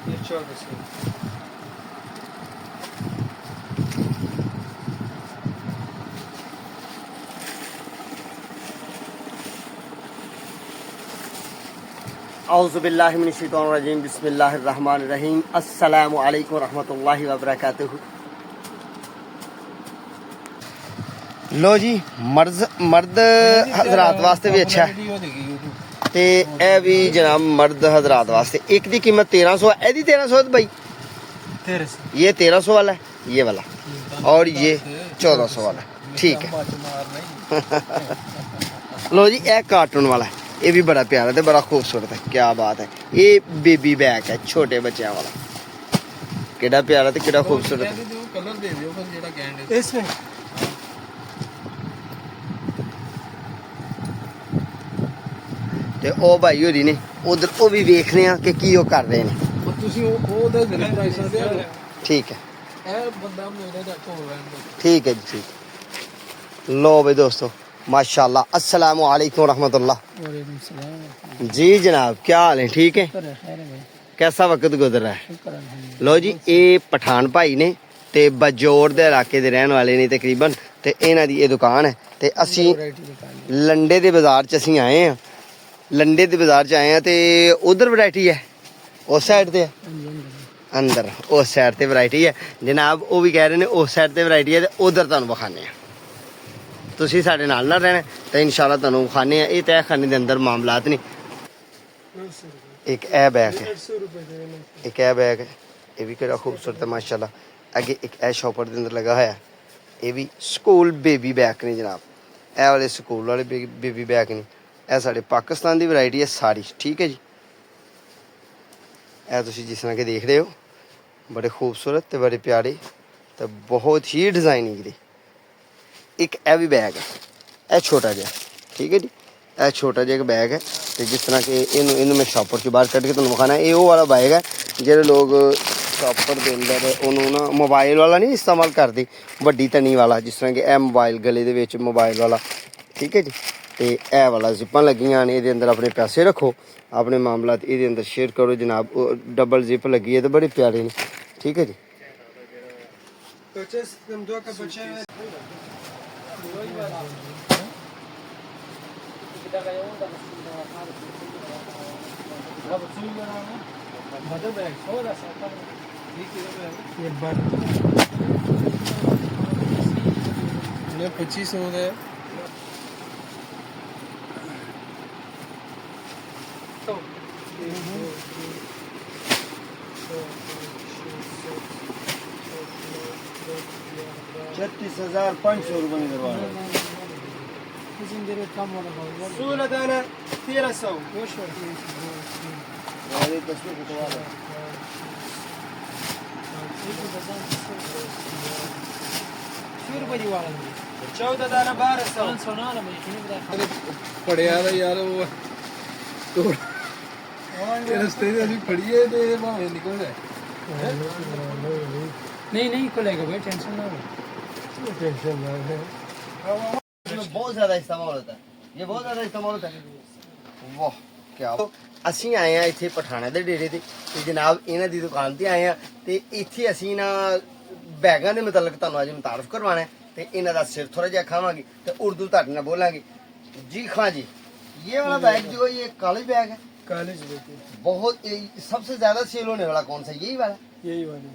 ये 1400। औज़ुबिल्लाहि मिनश्शैतानिर्रजीम बिस्मिल्लाहिर्रहमानिर्रहीम अस्सलामु अलैकुम रहमतुल्लाहि व बरकातुहू। लो जी मर्द हजरात वास्ते भी अच्छा है ते ए भी जनाब मर्द हजरात वास्ते। एक दी कीमत 1300 है, एदी 1300 है भाई। 1300 ये 1300 वाला है, ये वाला, और ये 1400 वाला है। ठीक है। लो जी ए कार्टून वाला है, ये भी बड़ा प्यारा है, बड़ा खूबसूरत है। क्या बात है। ये बेबी बैग है छोटे बच्चों वाला, केड़ा प्यारा ते केड़ा खूबसूरत है। कलर दे दियो फिर जेड़ा कहंदे इसमें ते ओ भाई होरी ने उधर ओ भी देखने आ कि की ओ कर रहे ने। ਤੁਸੀਂ ਉਹ ਦੇ ਦੇ ਪ੍ਰਾਈਸਾਂ ਦੇ ठीक है, ਇਹ ਬੰਦਾ ਮੇਰੇ ਦਾ ਕੋਲ ਰਹਿੰਦਾ। ठीक है जी, ठीक। लो भाई दोस्तों माशाल्लाह, अस्सलामु अलैकुम रहमतुल्लाह। वालेकुम सलाम। जी जनाब, क्या हाल है? ठीक है। खैर है भाई, कैसा वक्त गुजर रहा है? शुक्र है। लो जी ये पठान भाई ने ते बजौर दे इलाके दे रहन वाले ने तकरीबन, ते इन्हां दी ये दुकान है। ते असी लंडे दे बाजार च असी आए हैं, लंडे दे बाजार च आए हैं। ते उधर वैरायटी है, उस साइड ते अंदर उस साइड ते वैरायटी है जनाब। वो भी कह रहे हैं उस साइड ते वैरायटी है, ते उधर तुहानूं विखाने आ। तुसीं साडे नाल ना रहना ते इंशाअल्लाह तुहानूं विखाने आ। ये तहखाने दे अंदर मामलात नहीं। एक ए बैग है, एक ए बैग है, ये भी केड़ा खूबसूरत है माशाल्लाह। अगे एक ए शॉपर दे अंदर लगा है, ये भी स्कूल बेबी बैग नहीं जनाब। ए वाले स्कूल वाले बेबी बैग नहीं, ए साढ़े पाकिस्तान की वैरायटी है सारी। ठीक है जी। ए तुसीं जिस तरह के देख रहे हो, बड़े खूबसूरत ते बड़े प्यारे ते बहुत ही डिजाइनिंग दी। एक ए भी बैग है, ए छोटा जिहा। ठीक है जी, ए छोटा जिहा एक बैग है। तो जिस तरह के इनू मैं शॉपर चो बाहर कट के तुहानूं विखाना। ये वो वाला बैग है जेह्ड़े लोग शॉपर के अंदर उन्होंने ना मोबाइल वाला नहीं इस्तेमाल करते, वड्डी तनी वाला, जिस तरह कि ए मोबाइल गले दे विच मोबाइल वाला। ठीक है जी। तो ए वाला जिपां लगियां ने, ये अंदर अपने पैसे रखो, अपने मामलात ये अंदर शेयर करो जनाब। डबल जिप लगी है तो बड़े प्यारे ने। ठीक है जी। ये 2500 ਦੇ ₹36,500 करवा रहे हैं। सूरत है ना 1300। अरे तस्वीर खिंचवा रहे हैं। 14,1200 ਪੜਿਆ ਦਾ ਯਾਰ ਉਹ ਤੋੜ ਇਹ ਰਸਤੇ ਦੇ ਅਸੀਂ ਫੜੀਏ ਤੇ ਭਾਵੇਂ ਨਿਕਲ ਜਾਏ। नहीं खुलेगा भाई, टेंशन ना लो। टेंशन ना ले। इसमें बहुत ज्यादा इस्तेमाल होता है, ये बहुत ज्यादा इस्तेमाल होता है। वाह क्या ਅਸੀਂ ਆਏ ਆ ਇੱਥੇ ਪਠਾਣਾ ਦੇ ਡੇਰੇ ਤੇ ਜਨਾਬ ਇਹਨਾਂ ਦੀ ਦੁਕਾਨ ਤੇ ਆਏ ਆ। ਤੇ ਇੱਥੇ ਅਸੀਂ ਨਾ ਬੈਗਾਂ ਦੇ ਮੁਤਲਕ ਤੁਹਾਨੂੰ ਅੱਜ ਮੁਤਾਰਫ ਕਰਵਾਉਣਾ ਹੈ ਤੇ ਇਹਨਾਂ ਦਾ ਸਿਰ ਥੋੜਾ ਜਿਹਾ ਖਾਵਾਂਗੇ ਤੇ ਉਰਦੂ ਤੁਹਾਡੇ ਨਾਲ ਬੋਲਾਂਗੇ। जी खां जी, ये वाला बैग जो है ये कॉलेज बैग है। कॉलेज बहुत सबसे ज्यादा सेल होने वाला कौन सा? यही वाला। यही वाला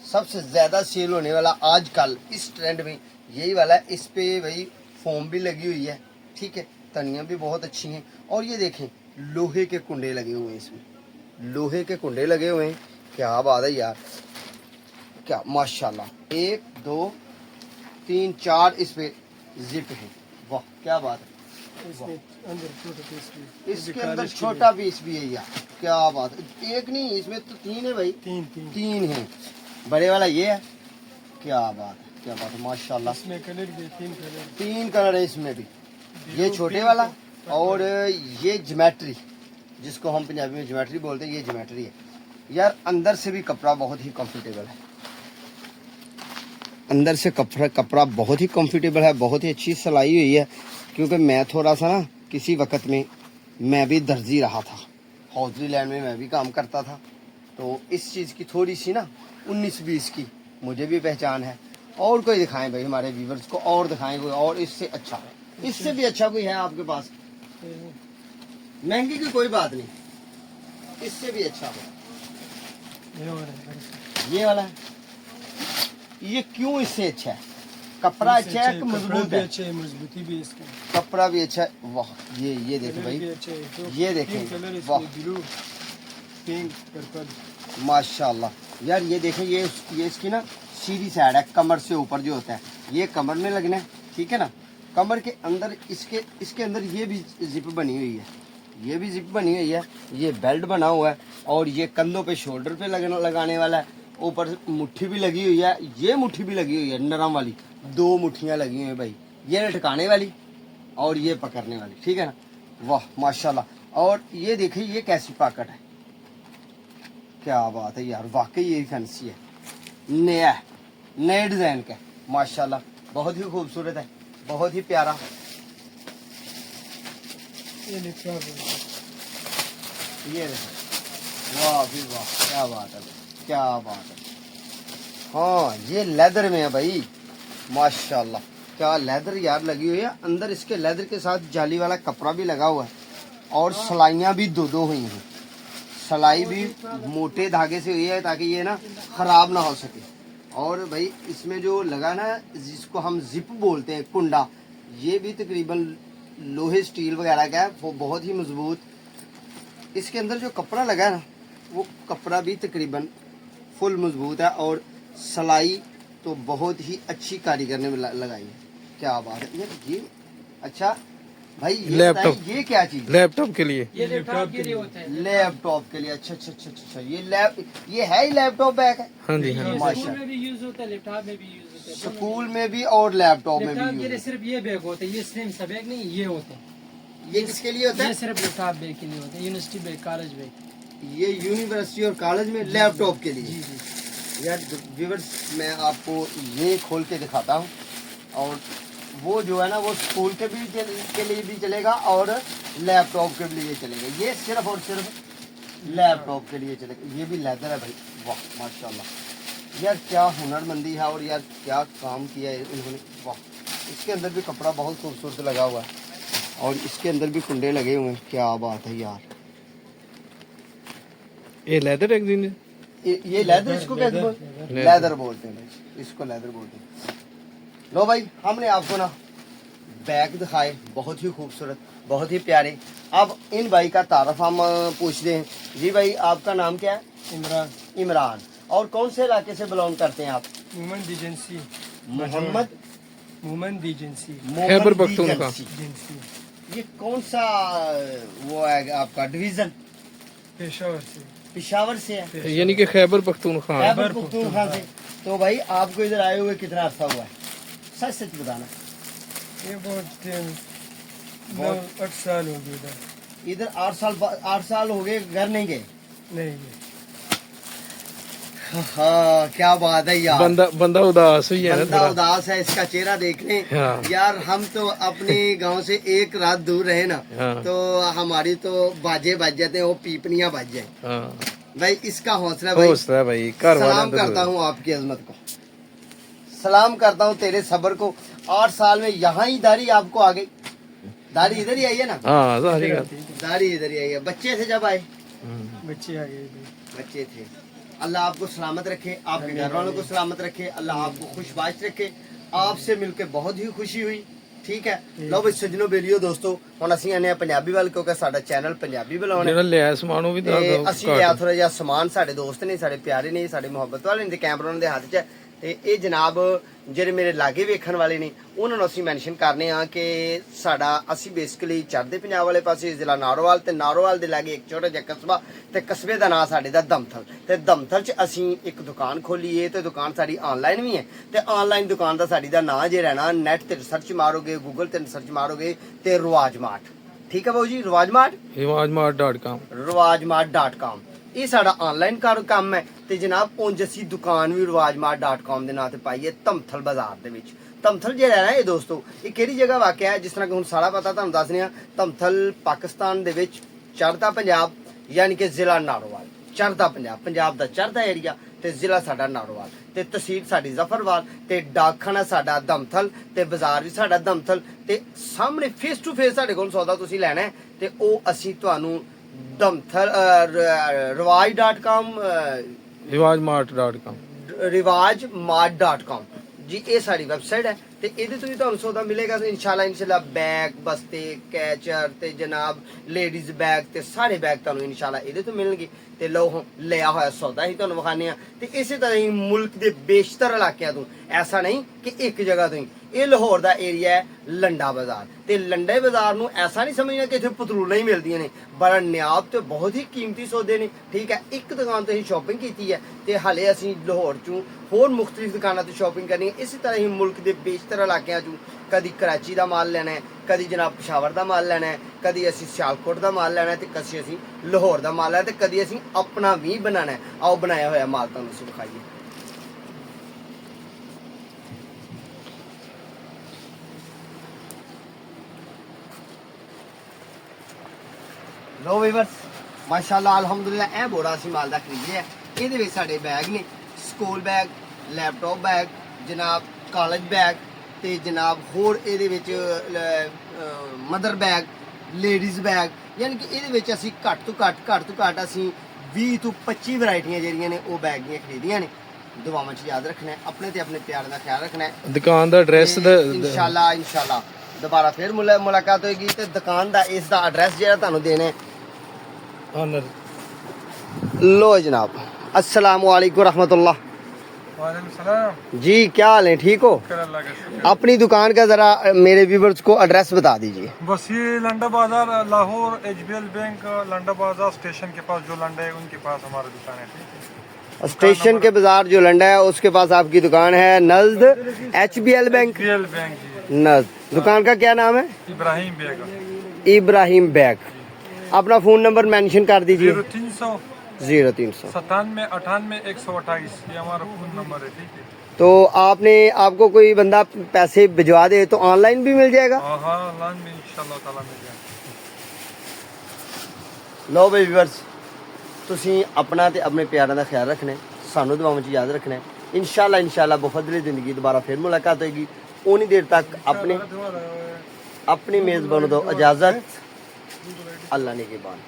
सबसे ज्यादा सेल होने वाला आजकल इस ट्रेंड में यही वाला है। इस पे भाई फोम भी लगी हुई है। ठीक है, तनियाँ भी बहुत अच्छी हैं। और ये देखें लोहे के कुंडे लगे हुए हैं, इसमें लोहे के कुंडे लगे हुए हैं। क्या बात है यार, क्या माशाल्लाह। 1 2 3 4 इस पे जिप है। वाह क्या बात है। इसके अंदर छोटा पीस भी है यार, क्या बात है। एक नहीं, इसमें तो 3 है भाई। तीन है। बड़े वाला ये है। क्या बात है, क्या बात है माशाल्लाह। इसमें कलर भी 3 कलर है इसमें भी। ये छोटे वाला और ये ज्योमेट्री, जिसको हम पंजाबी में ज्योमेट्री बोलते हैं, ये ज्योमेट्री है यार। अंदर से भी कपड़ा बहुत ही कंफर्टेबल है, अंदर से कपड़ा बहुत ही कंफर्टेबल है, बहुत ही अच्छी सिलाई हुई है। क्योंकि मैं थोड़ा सा ना किसी वक्त में मैं भी दर्जी रहा था, हौजरी लैंड में मैं भी काम करता था। तो इस चीज़ की थोड़ी सी ना 19-20 की मुझे भी पहचान है। और कोई दिखाएं भाई हमारे व्यूवर्स को, और दिखाएं कोई और इससे अच्छा, इससे भी अच्छा कोई है आपके पास? महंगी की कोई बात नहीं, इससे भी अच्छा हो। ये वाला है, ये क्यों इससे अच्छा है? कपड़ा अच्छा है कि मजबूत है? अच्छा है, मजबूती भी इसका, कपड़ा भी अच्छा है। वाह, ये देखें भाई, ये देखें, वाह ब्लू पिंक पर्पल, माशाल्लाह यार। ये देखें, ये इसकी ना सीधी साइड है, कमर से ऊपर जो होता है ये कमर में लगना है, ठीक है ना। कमर के अंदर इसके अंदर ये भी जिप बनी हुई है, ये भी जिप बनी हुई है, ये बेल्ट बना हुआ है, और ये कंधों पे शोल्डर पे लगाने वाला है। ऊपर मुट्ठी भी लगी हुई है, ये मुट्ठी भी लगी हुई है नरम वाली, 2 मुट्ठियाँ लगी हुई है भाई, ये लटकाने वाली और ये पकड़ने वाली, ठीक है ना। वाह माशाल्लाह। और ये देखिए ये कैसी पॉकेट है, क्या बात है यार, वाकई ये फैंसी है, नया है, नए डिजाइन का, माशाल्लाह बहुत ही खूबसूरत है, बहुत ही प्यारा। ये लैपटॉप है, ये वाह भी वाह, क्या बात है, क्या बात है। हाँ ये लेदर में है भाई, माशाल्लाह क्या लेदर यार लगी हुई है। अंदर इसके लेदर के साथ जाली वाला कपड़ा भी लगा हुआ है, और सिलाइयाँ भी 2 हुई हैं। सिलाई भी मोटे धागे से हुई है ताकि ये ना खराब ना हो सके। और भाई इसमें जो लगा ना, जिसको हम जिप बोलते हैं, कुंडा, ये भी तकरीबन लोहे स्टील वगैरह का है, वो बहुत ही मजबूत। इसके अंदर जो कपड़ा लगा है ना, वो कपड़ा भी तकरीबन फुल मजबूत है, और सिलाई तो बहुत ही अच्छी कारीगर ने लगाई है, क्या बात है यार। ये अच्छा भाई, ये लैपटॉप, ये क्या चीज? लैपटॉप के लिए, ये लैपटॉप के लिए होता है, लैपटॉप के लिए। अच्छा अच्छा अच्छा अच्छा, ये है ही लैपटॉप बैग है। हाँ जी हाँ ये जी। स्कूल में भी यूज होता है, लैपटॉप में भी यूज होता है, स्कूल में भी और लैपटॉप में लैपटॉप भी के लिए यूज। सिर्फ ये बैग होता है, ये स्लिम सा बैग नहीं, ये होते हैं, ये किसके लिए होता ये है? सिर्फ लैपटॉप बैग के लिए होता है, यूनिवर्सिटी बैग, कॉलेज बैग। ये यूनिवर्सिटी और कॉलेज में लैपटॉप के जी लिए। जी, यार व्यूअर्स, मैं आपको ये खोल के दिखाता हूँ, और वो जो है ना वो स्कूल के लिए भी चलेगा और लैपटॉप के लिए चलेगा। ये सिर्फ और सिर्फ लैपटॉप के लिए चलेगा। ये भी लेदर है भाई, वाह माशाल्लाह यार, क्या हुनरमंदी है, और यार क्या काम किया है इन्होंने, वाह। इसके अंदर भी कपड़ा बहुत खूबसूरत लगा हुआ है, और इसके अंदर भी कुंडे लगे हुए हैं, क्या बात है यार। ये लेदर एक्जीन, ये लेदर इसको क्या बोलते हैं? लेदर बोलते हैं भाई, इसको लेदर बोलते हैं। लो भाई, हमने आपको ना बैग दिखाए, बहुत ही खूबसूरत, बहुत ही प्यारे। अब इन भाई का तारफ हम पूछते हैं। जी भाई, आपका नाम क्या है? इमरान, इमरान। और कौन से इलाके से बिलोंग करते हैं आप? Mohammad agency, Mohammad Mohammad agency, Khyber Pakhtunkhwa. Agency. ये कौन सा वो है आपका डिवीजन? पेशावर से, पिशावर से है, यानी कि खैबर पख्तूनख्वा। खैबर पख्तूनख्वा से। तो भाई आपको इधर आए हुए कितना अर्सा हुआ है? सच सच बताना। ये बहुत 8 साल हो गए इधर, इधर 8 साल हो गए, घर नहीं गए? नहीं हाँ क्या बात है यार, बंदा उदास हुई है ना बंदा थोड़ा। उदास है, इसका चेहरा देखने। हाँ। यार हम तो अपने गांव से एक रात दूर रहे ना, हाँ। तो हमारी तो बाजे बज जाते हैं, वो पीपनियां बज जाए। हाँ भाई इसका हौसला भाई, हौसला भाई, घर सलाम वाला करता हूँ आपकी अजमत को, सलाम करता हूँ तेरे सब्र को। 8 साल में यहाँ ही दाढ़ी आपको आ गई, दाढ़ी इधर ही आई है ना? हाँ सारी बात। दाढ़ी इधर ही आई है। बच्चे थे जब आए? बच्चे आ गए, बच्चे थे। अल्लाह आपको सलामत रखे, आपके घर वालों को सलामत रखे, अल्लाह आपको खुशबाश रखे। आपसे मिलके बहुत ही खुशी हुई, ठीक है। लो भाई सजनो बेलियो दोस्तों, ਹੁਣ ਅਸੀਂ ਆਨੇ ਆ ਪੰਜਾਬੀ ਵੱਲ, ਕਿਉਂਕਿ ਸਾਡਾ ਚੈਨਲ ਪੰਜਾਬੀ ਬੁਲਾਉਣਾ। ਜਿਹੜਾ ਲਿਆ ਸਮਾਨ ਉਹ ਵੀ ਦੱਸ ਤੇ ਦਿਓ। ਅਸੀਂ ਲਿਆ ਥੋੜਾ ਜਿਹਾ ਸਮਾਨ, ਸਾਡੇ ਦੋਸਤ ਨੇ, ਸਾਡੇ ਪਿਆਰੇ ਨੇ, ਸਾਡੇ ਮੁਹੱਬਤ ਵਾਲੇ ਨੇ, ਤੇ ਕੈਮਰਾ ਉਹਨਾਂ ਦੇ ਹੱਥ 'ਚ ਹੈ। ਤੇ ਇਹ ਜਨਾਬ ਜਿਹੜੇ ਮੇਰੇ ਲਾਗੇ ਵੇਖਣ ਵਾਲੇ ਨੇ, ਉਹਨਾਂ ਨੂੰ ਅਸੀਂ ਮੈਂਸ਼ਨ ਕਰਨੇ ਆ ਕਿ ਅਸੀਂ ਬੇਸਿਕਲੀ ਚੜ੍ਹਦੇ ਪੰਜਾਬ ਵਾਲੇ ਪਾਸੇ ਜ਼ਿਲ੍ਹਾ ਨਾਰੋਵਾਲ, ਤੇ ਨਾਰੋਵਾਲ ਦੇ ਲਾਗੇ ਇੱਕ ਛੋਟਾ ਜਿਹਾ ਕਸਬਾ, ਤੇ ਕਸਬੇ ਦਾ ਨਾਂ ਸਾਡੇ ਦਾ ਦਮਥਲ। ਤੇ ਦਮਥਲ 'ਚ ਅਸੀਂ ਇੱਕ ਦੁਕਾਨ ਖੋਲੀ ਏ, ਤੇ ਦੁਕਾਨ ਸਾਡੀ ਆਨਲਾਈਨ ਵੀ ਹੈ। ਤੇ ਆਨਲਾਈਨ ਦੁਕਾਨ ਦਾ ਸਾਡੀ ਦਾ ਨਾਂ ਜੇ ਰਹਿਣਾ, ਨੈਟ ਤੇ ਸਰਚ ਮਾਰੋਗੇ, ਗੂਗਲ ਤੇ ਸਰਚ ਮਾਰੋਗੇ, ਤੇ ਰਿਵਾਜ ਮਾਰਟ, ਠੀਕ ਹੈ ਬਾਊ ਜੀ, ਰਿਵਾਜ ਮਾਰਟ, rewajmart.com। rewajmart.com। ਇਹ ਸਾਡਾ ਆਨਲਾਈਨ ਕੰਮ ਹੈ। ਤੇ ਜਨਾਬ ਉਂਝ ਅਸੀਂ ਦੁਕਾਨ ਵੀ rewajmart.com ਦੇ ਨਾਂ ਤੇ ਪਾਈ ਹੈ, ਧਮਥਲ ਬਾਜ਼ਾਰ ਦੇ ਵਿੱਚ। ਧਮਥਲ ਜਿਹੜਾ ਹੈ ਨਾ ਇਹ ਦੋਸਤੋ, ਇਹ ਕਿਹੜੀ ਜਗ੍ਹਾ ਵਾਕਿਆ ਹੈ? ਜਿਸ ਤਰ੍ਹਾਂ ਕਿ ਹੁਣ ਸਾਰਾ ਪਤਾ ਤੁਹਾਨੂੰ ਦੱਸਦੇ ਹਾਂ। ਧਮਥਲ ਪਾਕਿਸਤਾਨ ਦੇ ਵਿੱਚ ਚੜ੍ਹਦਾ ਪੰਜਾਬ, ਯਾਨੀ ਕਿ ਜ਼ਿਲ੍ਹਾ ਨਾਰੋਵਾਲ, ਚੜ੍ਹਦਾ ਪੰਜਾਬ ਦਾ ਚੜ੍ਹਦਾ ਏਰੀਆ ਤੇ ਜ਼ਿਲ੍ਹਾ ਸਾਡਾ ਨਾਰੋਵਾਲ ਤੇ ਤਹਿਸੀਲ ਸਾਡੀ ਜ਼ਫਰਵਾਲ ਤੇ ਡਾਕਖਾਨਾ ਸਾਡਾ ਦਮਥਲ ਤੇ ਬਾਜ਼ਾਰ ਵੀ ਸਾਡਾ ਦਮਥਲ ਤੇ ਸਾਹਮਣੇ ਫੇਸ ਟੂ ਫੇਸ ਸਾਡੇ ਕੋਲ ਸੌਦਾ ਤੁਸੀਂ ਲੈਣਾ ਹੈ ਤੇ ਉਹ ਅਸੀਂ ਤੁਹਾਨੂੰ ਦਮਥਲ rivajmart.com rivajmart.com rivajmart.com ਜੀ ਇਹ ਸਾਡੀ ਵੈਬਸਾਈਟ ਹੈ ਤੇ ਇਹਦੇ ਤੋਂ ਵੀ ਤੁਹਾਨੂੰ ਸੌਦਾ ਮਿਲੇਗਾ ਇਨਸ਼ਾਅੱਲਾ ਬੈਗ ਬਸਤੇ ਕੈਚਰ ਤੇ ਜਨਾਬ ਲੇਡੀਜ਼ ਬੈਗ ਤੇ ਸਾਰੇ ਬੈਗ ਤੁਹਾਨੂੰ ਇਨਸ਼ਾਅੱਲਾ ਇਹਦੇ ਤੋਂ ਮਿਲਣਗੇ ਤੇ ਲਓ ਲਿਆ ਹੋਇਆ ਸੌਦਾ ਹੀ ਤੁਹਾਨੂੰ ਵਿਖਾਣੇ ਆ ਤੇ ਇਸੇ ਤਰ੍ਹਾਂ ਹੀ ਮੁਲਕ ਦੇ ਬੇਸ਼ਤਰ ਇਲਾਕਿਆਂ ਤੋਂ ਐਸਾ ਨਹੀਂ ਕਿ ਇੱਕ ਜਗ੍ਹਾ ਤੋਂ ਹੀ ਇਹ ਲਾਹੌਰ ਦਾ ਏਰੀਆ ਹੈ ਲੰਡਾ ਬਾਜ਼ਾਰ ਤੇ ਲੰਡੇ ਬਾਜ਼ਾਰ ਨੂੰ ਐਸਾ ਨਹੀਂ ਸਮਝਣਾ ਕਿ ਇੱਥੇ ਪਤਲੂਲਾਂ ਹੀ ਮਿਲਦੀਆਂ ਨੇ ਬੜਾ ਨਿਆਬ ਤੇ ਬਹੁਤ ਹੀ ਕੀਮਤੀ ਸੌਦੇ ਨੇ ਠੀਕ ਹੈ ਇੱਕ ਦੁਕਾਨ ਤੋਂ ਹੀ ਸ਼ਾਪਿੰਗ ਕੀਤੀ ਹੈ ਤੇ ਹਾਲੇ ਅਸੀਂ ਲਾਹੌਰ ਚੋਂ ਹੋਰ ਮੁਖਤਲਿਫ ਦੁਕਾਨਾਂ ਤੋਂ ਸ਼ਾਪਿੰਗ ਕਰਨੀ ਹੈ ਇਸੇ ਤਰ੍ਹਾਂ ਹੀ ਮੁਲਕ ਦੇ ਬੇਸ਼ਤਰ ਇਲਾਕਿਆਂ ਚੋਂ ਕਦੀ ਕਰਾਚੀ ਦਾ ਮਾਲ ਲੈਣਾ ਹੈ ਕਦੀ ਜਨਾਬ ਪਸ਼ਾਵਰ ਦਾ ਮਾਲ ਲੈਣਾ ਹੈ ਕਦੀ ਅਸੀਂ ਸਿਆਲਕੋਟ ਦਾ ਮਾਲ ਲੈਣਾ ਹੈ ਤੇ ਕਦੀ ਅਸੀਂ ਲਾਹੌਰ ਦਾ ਮਾਲ ਲੈਣਾ ਤੇ ਕਦੀ ਅਸੀਂ ਆਪਣਾ ਵੀ ਬਣਾਉਣਾ ਹੈ ਆਓ ਬਣਾਇਆ ਹੋਇਆ ਮਾਲ ਤੁਹਾਨੂੰ ਅਸੀਂ ਦਿਖਾਈਏ ਲੋ ਵੀਵਰਸ ਮਾਸ਼ਾਅੱਲਾ ਅਲਹਮਦੁਲਿਲਾ ਇਹ ਬੋੜਾ ਅਸੀਂ ਮਾਲ ਦਾ ਖਰੀਦਿਆ ਇਹਦੇ ਵਿੱਚ ਸਾਡੇ ਬੈਗ ਨੇ ਸਕੂਲ ਬੈਗ ਲੈਪਟਾਪ ਬੈਗ ਜਨਾਬ ਕਾਲਜ ਬੈਗ ਤੇ ਜਨਾਬ ਹੋਰ ਇਹਦੇ ਵਿੱਚ ਮਦਰ ਬੈਗ ਲੇਡੀਜ਼ ਬੈਗ ਯਾਨੀ ਕਿ ਇਹਦੇ ਵਿੱਚ ਅਸੀਂ ਘੱਟ ਤੋਂ ਘੱਟ ਅਸੀਂ 20 ਤੋਂ 25 ਵੈਰਾਈਟੀਆਂ ਜਿਹੜੀਆਂ ਨੇ ਉਹ ਬੈਗ ਦੀਆਂ ਖਰੀਦੀਆਂ ਨੇ ਦੁਆਵਾਂ 'ਚ ਯਾਦ ਰੱਖਣਾ ਹੈ ਆਪਣੇ ਤੇ ਆਪਣੇ ਪਿਆਰ ਦਾ ਖਿਆਲ ਰੱਖਣਾ ਹੈ ਦੁਕਾਨ ਦਾ ਐਡਰੈਸ ਇਨਸ਼ਾਅੱਲਾ ਦੁਬਾਰਾ ਫਿਰ ਮੁਲਾਕਾਤ ਹੋਏਗੀ ਤੇ ਦੁਕਾਨ ਦਾ ਇਸ ਦਾ ਐਡਰੈਸ ਜਿਹੜਾ ਤੁਹਾਨੂੰ ਦੇਣਾ ਹੈ ऑनर लो जनाब अस्सलाम वालेकुम रहमतुल्लाह वालेकुम सलाम जी क्या हाल है ठीक हो अल्लाह का शुक्र अपनी दुकान का जरा मेरे व्यूवर्स को एड्रेस बता दीजिए बस ये लंडा बाजार लाहौर HBL बैंक लंडा बाजार स्टेशन के पास जो लंडा है उनके पास हमारी दुकान है ठीक है स्टेशन के बाजार जो लंडा है उसके पास आपकी दुकान है नज़द HBL बैंक HBL बैंक जी नज़द दुकान का क्या नाम है इब्राहिम बेग इब्राहिम बैग अपना फ़ोन नंबर मेंशन कर दीजिए 0300 0300 97 98 128 ये हमारा फोन नंबर है ठीक है तो आपको कोई बंदा पैसे भिजवा दे तो ऑनलाइन भी मिल जाएगा हाँ ऑनलाइन में इंशाल्लाह ताला मिल जाएगा ਲਓ ਬਈ ਵੀਵਰਸ ਤੁਸੀਂ ਆਪਣਾ ਤੇ ਆਪਣੇ ਪਿਆਰਾਂ ਦਾ ਖਿਆਲ ਰੱਖਣਾ ਹੈ ਸਾਨੂੰ ਦੁਆਵਾਂ 'ਚ ਯਾਦ ਰੱਖਣਾ ਹੈ ਇਨਸ਼ਾਅੱਲਾ ਬਫਦਲੀ ਜ਼ਿੰਦਗੀ ਦੁਬਾਰਾ ਫਿਰ ਮੁਲਾਕਾਤ ਹੋਏਗੀ ਉਨੀ ਦੇਰ ਤੱਕ ਆਪਣੀ ਮੇਜ਼ਬਾਨ ਤੋਂ ਇਜਾਜ਼ਤ अल्लाह ने के बाद